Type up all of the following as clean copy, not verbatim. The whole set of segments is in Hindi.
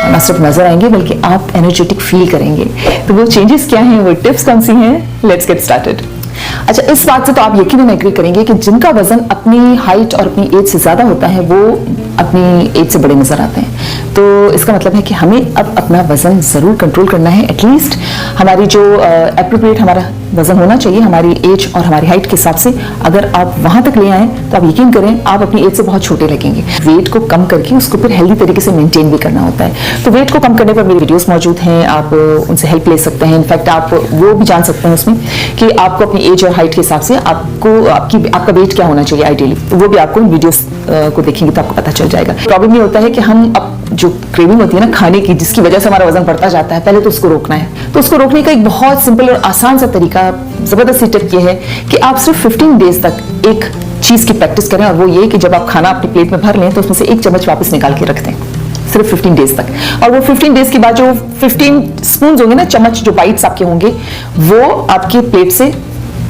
ना सिर्फ नजर आएंगे बल्कि आप एनर्जेटिक फील करेंगे। तो वो चेंजेस क्या हैं, वो टिप्स कौन सी हैं, लेट्स गेट स्टार्टेड। अच्छा, इस बात से तो आप यकीनन एग्री करेंगे कि जिनका वजन अपनी हाइट और अपनी एज से ज्यादा होता है वो अपनी एज से बड़े नजर आते हैं। तो इसका मतलब है कि हमें अब अपना वजन जरूर कंट्रोल करना है। एटलीस्ट हमारी जो एप्रोप्रिएट हमारा वजन होना चाहिए हमारी एज और हमारी हाइट के हिसाब से, अगर आप वहां तक ले आए तो आप यकीन करें आप अपनी एज से बहुत छोटे लगेंगे। वेट को कम करके उसको फिर हेल्दी तरीके से मेंटेन भी करना होता है। तो वेट को कम करने पर मेरी वीडियोस मौजूद हैं, आप उनसे हेल्प ले सकते हैं। इनफैक्ट आप वो भी जान सकते हैं उसमें कि आपको अपनी एज और हाइट के हिसाब से आपका वेट क्या होना चाहिए आइडियली, वो भी आपको इन वीडियोस को देखेंगे तो आपको पता चल जाएगा। प्रॉब्लम ये होता है कि हम अब जो क्रेविंग होती है ना खाने की, जिसकी वजह से हमारा वजन बढ़ता जाता है, पहले तो उसको रोकना है। तो उसको रोकने का एक बहुत सिंपल और आसान सा तरीका, जबरदस्त टिप ये है कि आप सिर्फ 15 डेज तक एक चीज की प्रैक्टिस करें, और वो ये कि जब आप खाना अपनी प्लेट में भर लें तो उसमें से एक चम्मच वापस निकाल के रख दें, सिर्फ 15 डेज तक। और वो 15 डेज के बाद जो 15 स्पून होंगे ना, चम्मच जो बाइट्स आपके होंगे, वो आपकी प्लेट से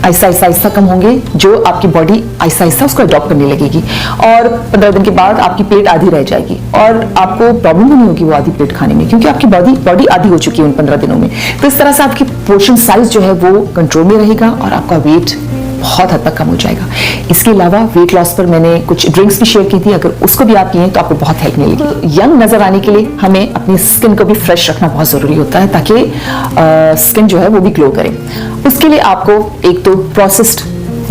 आहिस्ता आहिस्ता कम होंगे, जो आपकी बॉडी आहिस्ता आहिस्ता उसको अडॉप्ट करने लगेगी। और 15 दिन के बाद आपकी प्लेट आधी रह जाएगी और आपको प्रॉब्लम भी नहीं होगी वो आधी प्लेट खाने में, क्योंकि आपकी बॉडी आधी हो चुकी है उन 15 दिनों में। तो इस तरह से आपकी पोर्शन साइज जो है वो कंट्रोल में रहेगा और आपका वेट बहुत हद तक कम हो जाएगा। इसके अलावा वेट लॉस पर मैंने कुछ ड्रिंक्स भी शेयर की थी, अगर उसको भी आप पिए तो आपको बहुत हेल्प मिलेगी। यंग नजर आने के लिए हमें अपनी स्किन को भी फ्रेश रखना बहुत जरूरी होता है, ताकि स्किन जो है वो भी ग्लो करे। उसके लिए आपको एक तो प्रोसेस्ड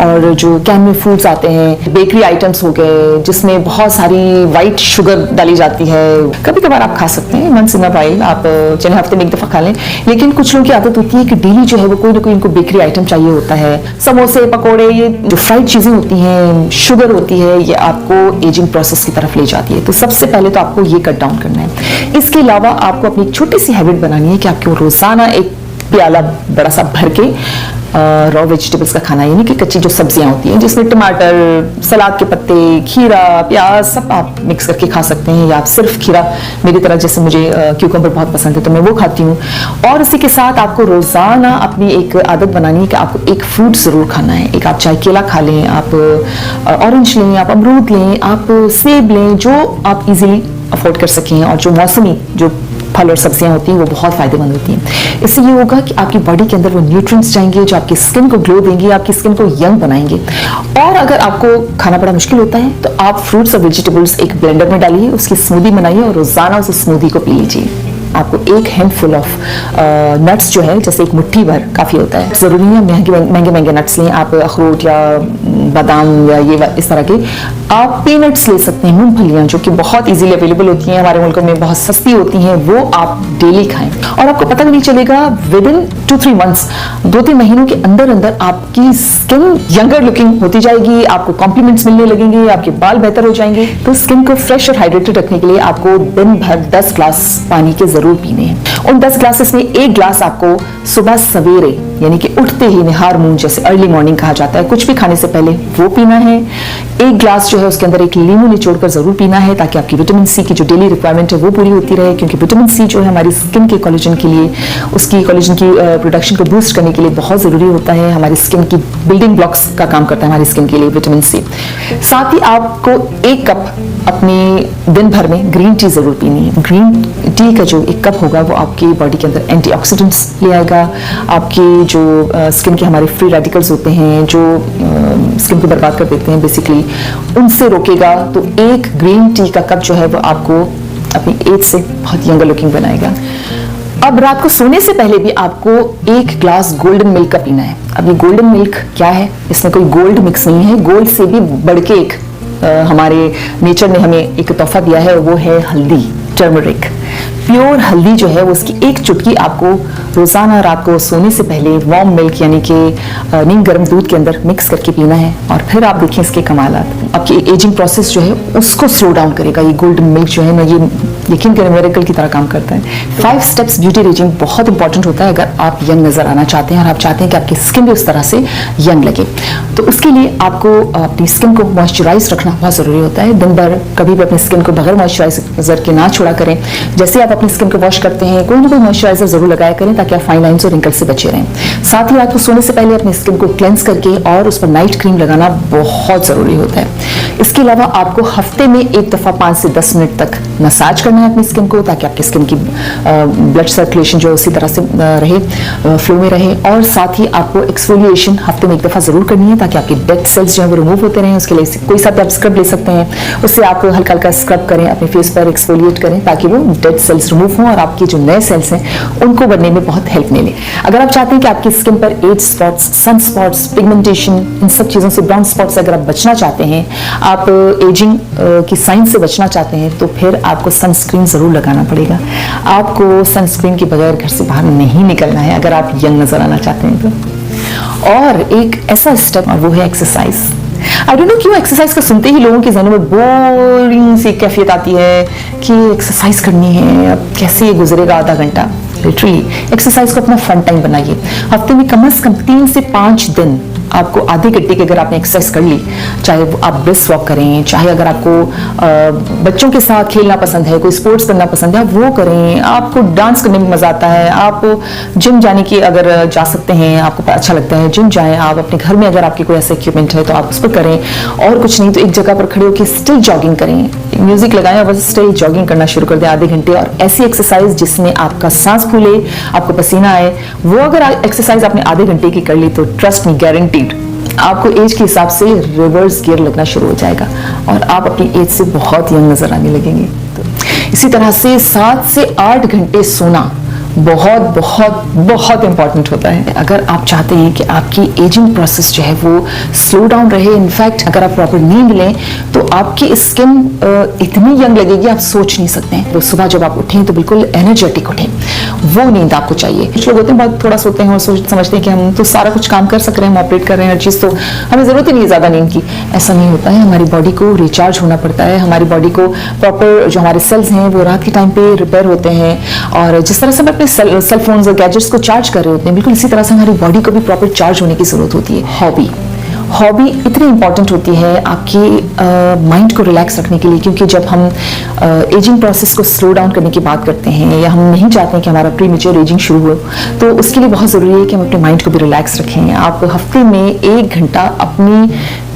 और जो कैन में फूड्स आते हैं, बेकरी आइटम्स हो गए जिसमें बहुत सारी वाइट शुगर डाली जाती है, कभी कभार आप खा सकते हैं, वंस इन अ वाइल, आप चले हफ्ते में एक दफा खा लें। लेकिन कुछ लोगों की आदत होती है कि डेली जो है वो कोई ना कोई इनको बेकरी आइटम चाहिए होता है। समोसे, पकोड़े, ये जो फ्राइड चीजें होती हैं, शुगर होती है, ये आपको एजिंग प्रोसेस की तरफ ले जाती है। तो सबसे पहले तो आपको ये कट डाउन करना है। इसके अलावा आपको अपनी एक छोटी सी हैबिट बनानी है कि आपको रोजाना एक प्याला बड़ा सा भर के रॉ वेजिटेबल्स का खाना, यानी कि कच्ची जो सब्जियां होती हैं, जिसमें टमाटर, सलाद के पत्ते, खीरा, प्याज सब आप मिक्स करके खा सकते हैं, या आप सिर्फ खीरा, मेरी तरह जैसे मुझे क्यूकम्बर बहुत पसंद है तो मैं वो खाती हूँ। और इसी के साथ आपको रोजाना अपनी एक आदत बनानी है कि आपको एक फ्रूट जरूर खाना है। एक आप चाहे केला खा लें, आप ऑरेंज लें, आप अमरूद लें, आप सेब लें, जो आप इजीली अफोर्ड कर सकें। और जो मौसमी जो फल और सब्जियां होती हैं वो बहुत फायदेमंद होती हैं। इससे ये होगा कि आपकी बॉडी के अंदर वो न्यूट्रिएंट्स जाएंगे जो आपकी स्किन को ग्लो देंगे, आपकी स्किन को यंग बनाएंगे। और अगर आपको खाना बड़ा मुश्किल होता है तो आप फ्रूट्स और वेजिटेबल्स एक ब्लेंडर में डालिए, उसकी स्मूदी बनाइए और रोजाना उस स्मूदी को पी लीजिए। आपको एक हैंडफुल ऑफ नट्स जो है, जैसे एक मुट्ठी भर काफी होता है, जरूरी नहीं है महंगे नट्स लें, आप अखरोट या बादाम या ये इस तरह के आप पीनट्स ले सकते हैं, मूंगफलियां जो कि बहुत इजीली अवेलेबल होती हैं हमारे मुल्क में, बहुत सस्ती होती हैं, वो आप डेली खाएं और आपको पता भी नहीं चलेगा। विद इन 2-3 मंथ्स, 2-3 महीनों के अंदर अंदर आपकी स्किन यंगर लुकिंग होती जाएगी, आपको कॉम्प्लीमेंट्स मिलने लगेंगे, आपके बाल बेहतर हो जाएंगे। तो स्किन को फ्रेश और हाइड्रेटेड रखने के लिए आपको दिन भर 10 ग्लास पानी के जरूर पीने हैं। उन 10 ग्लासेस में एक ग्लास आपको सुबह सवेरे, यानी कि उठते ही निहार मून, जैसे अर्ली मॉर्निंग कहा जाता है, कुछ भी खाने से पहले वो पीना है। एक ग्लास जो है उसके अंदर एक नींबू निचोड़कर जरूर पीना है, ताकि आपकी विटामिन सी की जो डेली रिक्वायरमेंट है वो पूरी होती रहे, क्योंकि विटामिन सी जो है हमारी स्किन के कोलेजन के लिए, उसकी कोलेजन की प्रोडक्शन को बूस्ट करने के लिए बहुत जरूरी होता है। हमारी स्किन की बिल्डिंग ब्लॉक्स का काम करता है हमारी स्किन के लिए विटामिन सी। साथ ही आपको 1 कप अपने दिन भर में ग्रीन टी जरूर पीनी है। ग्रीन टी का जो 1 कप होगा वो आपकी बॉडी के अंदर एंटीऑक्सीडेंट्स ले आएगा, आपकी जो स्किन के हमारे फ्री रेडिकल्स होते हैं जो स्किन को बर्बाद कर देते हैं बेसिकली, उनसे रोकेगा। तो एक ग्रीन टी का कप जो है वो आपको अपनी एज से बहुत यंगर लुकिंग बनाएगा। अब रात को सोने से पहले भी आपको 1 ग्लास गोल्डन मिल्क का पीना है। अब ये गोल्डन मिल्क क्या है, इसमें कोई गोल्ड मिक्स नहीं है, गोल्ड से भी बढ़ के एक हमारे नेचर ने हमें एक तोहफा दिया है, वो है हल्दी, टर्मरिक। प्योर हल्दी जो है वो उसकी 1 चुटकी आपको रोजाना रात को सोने से पहले वार्म मिल्क, यानी कि नीम गर्म दूध के अंदर मिक्स करके पीना है। और फिर आप देखिए इसके कमालात, आपकी एजिंग प्रोसेस जो है उसको स्लो डाउन करेगा। ये गोल्डन मिल्क जो है ना, ये यकीन करें मिरेकल की तरह काम करता है। 5 स्टेप्स ब्यूटी रेजिंग बहुत इंपॉर्टेंट होता है अगर आप यंग नजर आना चाहते हैं और आप चाहते हैं कि आपकी स्किन भी उस तरह से यंग लगे। तो उसके लिए आपको अपनी स्किन को मॉइस्चराइज रखना बहुत जरूरी होता है। दिन भर कभी भी अपनी स्किन को बगैर मॉइस्चराइजर के ना छोड़ा करें। जैसे आप अपनी स्किन को वॉश करते हैं, कोई ना कोई मॉइस्चराइजर जरूर लगाया करें ताकि आप फाइन लाइन्स और रिंकल से बचे रहें। साथ ही रात को सोने से पहले अपनी स्किन को क्लेंस करके और उस पर नाइट क्रीम लगाना बहुत ज़रूरी होता है। इसके अलावा आपको हफ्ते में एक दफ़ा 5 से 10 मिनट तक मसाज करना है अपनी स्किन को, ताकि आपकी स्किन की ब्लड सर्कुलेशन जो है उसी तरह से रहे, फ्लो में रहे। और साथ ही आपको एक्सफोलिएशन हफ्ते में एक दफ़ा ज़रूर करनी है, ताकि आपके डेड सेल्स जो है वो रिमूव होते रहें। उसके लिए कोई सा भी आप स्क्रब ले सकते हैं, उससे आप हल्का हल्का स्क्रब करें, अपने फेस पर एक्सफोलिएट करें, ताकि वो डेड सेल्स रिमूव हों और आपके जो नए सेल्स हैं उनको बनने में बहुत हेल्प मिले। अगर आप चाहते हैं कि आपकी स्किन पर age spots, sun spots, pigmentation, इन सब चीज़ों से, ब्राउन स्पॉट्स अगर आप बचना चाहते हैं, आप एजिंग की साइन से बचना चाहते हैं, तो फिर आपको सनस्क्रीन ज़रूर लगाना पड़ेगा। आपको सनस्क्रीन के बगैर घर से बाहर नहीं निकलना है अगर आप यंग नज़र आना चाहते हैं तो। और एक ऐसा स्टेप, और वो है एक्सरसाइज। आई डोंट नो क्यों एक्सरसाइज का सुनते ही लोगों के ज़हनों में बोरिंग सी कैफियत आती है कि एक्सरसाइज करनी है, अब कैसे ये गुजरेगा आधा घंटा। लिटरली एक्सरसाइज को अपना फन टाइम बनाइए। हफ्ते में कम से कम 3 से 5 दिन आपको आधे घंटे की अगर आपने एक्सरसाइज कर ली, चाहे आप ब्रिस्क वॉक करें, चाहे अगर आपको बच्चों के साथ खेलना पसंद है, कोई स्पोर्ट्स करना पसंद है, आप वो करें। आपको डांस करने में मजा आता है, आप जिम जाने की अगर जा सकते हैं, आपको अच्छा लगता है, जिम जाएं। आप अपने घर में अगर आपके कोई ऐसा इक्विपमेंट है तो आप उस पर करें। और कुछ नहीं तो एक जगह पर खड़े होकर स्टिल जॉगिंग करें, म्यूजिक लगाएं और बस स्टिल जॉगिंग करना शुरू कर दें आधे घंटे। और ऐसी एक्सरसाइज जिसमें आपका सांस फूले, आपको पसीना आए, वो अगर एक्सरसाइज आपने आधे घंटे की कर ली तो ट्रस्ट मी, गारंटीड आपको एज के हिसाब से रिवर्स गियर लगना शुरू हो जाएगा और आप अपनी एज से बहुत यंग नजर आने लगेंगे। तो इसी तरह से 7 से 8 घंटे सोना बहुत बहुत बहुत इंपॉर्टेंट होता है। अगर आप चाहते हैं कि आपकी एजिंग प्रोसेस जो है वो स्लो डाउन रहे, इनफैक्ट अगर आप प्रॉपर नींद लें तो आपकी स्किन इतनी यंग लगेगी आप सोच नहीं सकते हैं। तो सुबह जब आप उठें तो बिल्कुल एनर्जेटिक उठें, वो नींद आपको चाहिए। कुछ लोग होते हैं बहुत थोड़ा सोते हैं और समझते हैं कि हम तो सारा कुछ काम कर सक रहे हैं, हम ऑपरेट कर रहे हैं हर चीज़, तो हमें ज़रूरत ही नहीं है ज़्यादा नींद की। ऐसा नहीं होता है, हमारी बॉडी को रिचार्ज होना पड़ता है। हमारी बॉडी को प्रॉपर जो हमारे सेल्स हैं वो रात के टाइम पे रिपेयर होते हैं। और जिस तरह से हम अपने सेल फोन्स और गैजेट्स को चार्ज कर रहे होते हैं, बिल्कुल इसी तरह से हमारी बॉडी को भी प्रॉपर चार्ज होने की जरूरत होती है। हॉबी इतनी इंपॉर्टेंट होती है आपकी माइंड को रिलैक्स रखने के लिए, क्योंकि जब हम एजिंग प्रोसेस को स्लो डाउन करने की बात करते हैं या हम नहीं चाहते हैं कि हमारा प्रीमेच्योर एजिंग शुरू हो, तो उसके लिए बहुत ज़रूरी है कि हम अपने माइंड को भी रिलैक्स रखें। आप हफ्ते में 1 घंटा अपनी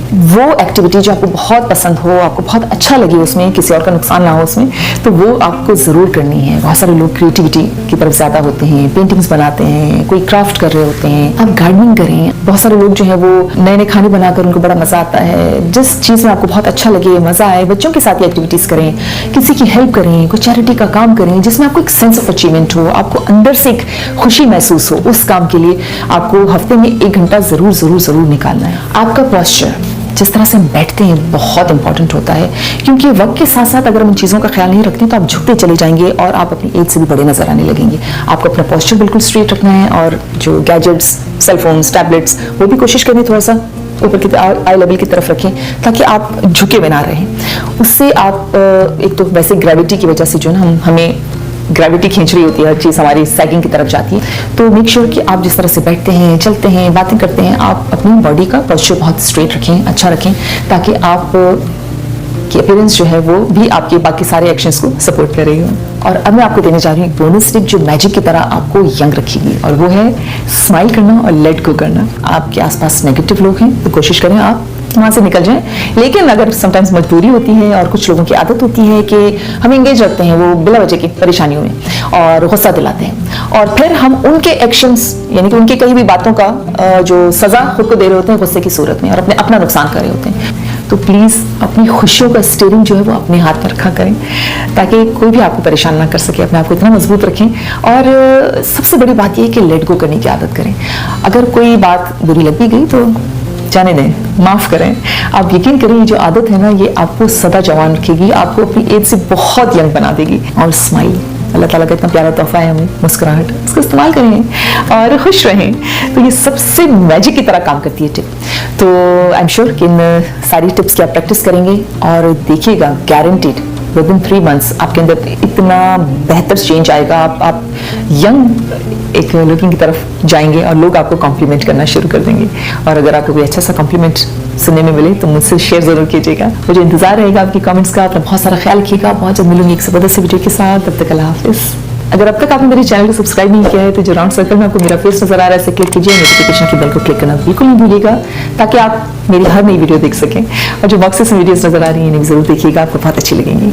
वो एक्टिविटी जो आपको बहुत पसंद हो, आपको बहुत अच्छा लगे, उसमें किसी और का नुकसान ना हो उसमें, तो वो आपको ज़रूर करनी है। बहुत सारे लोग क्रिएटिविटी की तरफ ज़्यादा होते हैं, पेंटिंग्स बनाते हैं, कोई क्राफ्ट कर रहे होते हैं, आप गार्डनिंग करें। बहुत सारे लोग जो है वो नए नए खाने बनाकर उनको बड़ा मज़ा आता है। जिस चीज़ में आपको बहुत अच्छा लगे, मज़ा आए, बच्चों के साथ ये एक्टिविटीज़ करें, किसी की हेल्प करें, कोई चैरिटी का काम करें जिसमें आपको एक सेंस ऑफ अचीवमेंट हो, आपको अंदर से एक खुशी महसूस हो। उस काम के लिए आपको हफ्ते में 1 घंटा ज़रूर ज़रूर ज़रूर निकालना है। आपका पोस्चर, जिस तरह से हम बैठते हैं, बहुत इंपॉर्टेंट होता है, क्योंकि वक्त के साथ साथ अगर हम इन चीज़ों का ख्याल नहीं रखते हैं तो आप झुकते चले जाएंगे और आप अपनी एज से भी बड़े नजर आने लगेंगे। आपको अपना पोस्चर बिल्कुल स्ट्रेट रखना है और जो गैजेट्स, सेलफोन्स, टैबलेट्स, वो भी कोशिश करें थोड़ा सा ऊपर की आई लेवल की तरफ रखें, ताकि आप झुके में ना रहें। उससे आप एक तो वैसे ग्रेविटी की वजह से जो है ना हमें ग्रेविटी खींच रही होती है, हर चीज़ हमारी सैगिंग की तरफ जाती है। तो मेक श्योर कि आप जिस तरह से बैठते हैं, चलते हैं, बातें करते हैं, आप अपनी बॉडी का पोस्चर बहुत स्ट्रेट रखें, अच्छा रखें, ताकि आप की अपीयरेंस जो है वो भी आपके बाकी सारे एक्शंस को सपोर्ट कर रही हो। और अब मैं आपको देने जा रही हूँ एक बोनस टिप जो मैजिक की तरह आपको यंग रखेगी, और वो है स्माइल करना और लेट गो करना। आपके आसपास नेगेटिव लोग हैं तो कोशिश करें आप वहाँ से निकल जाएं, लेकिन अगर समटाइम्स मजबूरी होती है और कुछ लोगों की आदत होती है कि हम एंगेज रखते हैं वो बिला वजह की परेशानियों में और गुस्सा दिलाते हैं, और फिर हम उनके एक्शंस यानी कि उनके कई भी बातों का जो सजा खुद को दे रहे होते हैं गुस्से की सूरत में, और अपना नुकसान कर रहे होते हैं। तो प्लीज़ अपनी खुशियों का स्टीयरिंग जो है वो अपने हाथ में रखा करें, ताकि कोई भी आपको परेशान ना कर सके। अपने आप को इतना मजबूत रखें, और सबसे बड़ी बात यह है कि लेट गो करने की आदत करें। अगर कोई बात बुरी लग भी गई तो जाने दें, माफ़ करें। आप यकीन करें, ये जो आदत है ना, ये आपको सदा जवान रखेगी, आपको अपनी एज से बहुत यंग बना देगी। और स्माइल, अल्लाह ताला का इतना प्यारा तोहफा है हमें, मुस्कुराहट, उसको इस्तेमाल करें और खुश रहें। तो ये सबसे मैजिक की तरह काम करती है टिप। तो आई एम श्योर कि इन सारी टिप्स की आप प्रैक्टिस करेंगे और देखिएगा, गारंटीड विदिन 3 months आपके अंदर इतना बेहतर चेंज आएगा। आप यंग एक लुकिंग की तरफ जाएंगे और लोग आपको कॉम्प्लीमेंट करना शुरू कर देंगे। और अगर आपको कोई अच्छा सा कॉम्प्लीमेंट सुनने में मिले तो मुझसे शेयर जरूर कीजिएगा। मुझे इंतजार रहेगा आपकी कमेंट्स का। अपना बहुत सारा ख्याल रखिएगा। बहुत जल्द मिलूंगी एक जबरदस्त वीडियो के साथ। तब तक अल्लाह हाफिज़। अगर अब तक आपने मेरे चैनल को सब्सक्राइब नहीं किया है तो जो राउंड सर्कल में आपको मेरा फेस नजर आ रहा है इसे क्लिक कीजिए, नोटिफिकेशन की बेल को क्लिक करना बिल्कुल नहीं भूलिएगा ताकि आप मेरी हर नई वीडियो देख सकें। और जो बॉक्सेस में वीडियोस नजर आ रही हैं इन्हें जरूर देखिएगा, आपको बहुत अच्छी लगेंगी।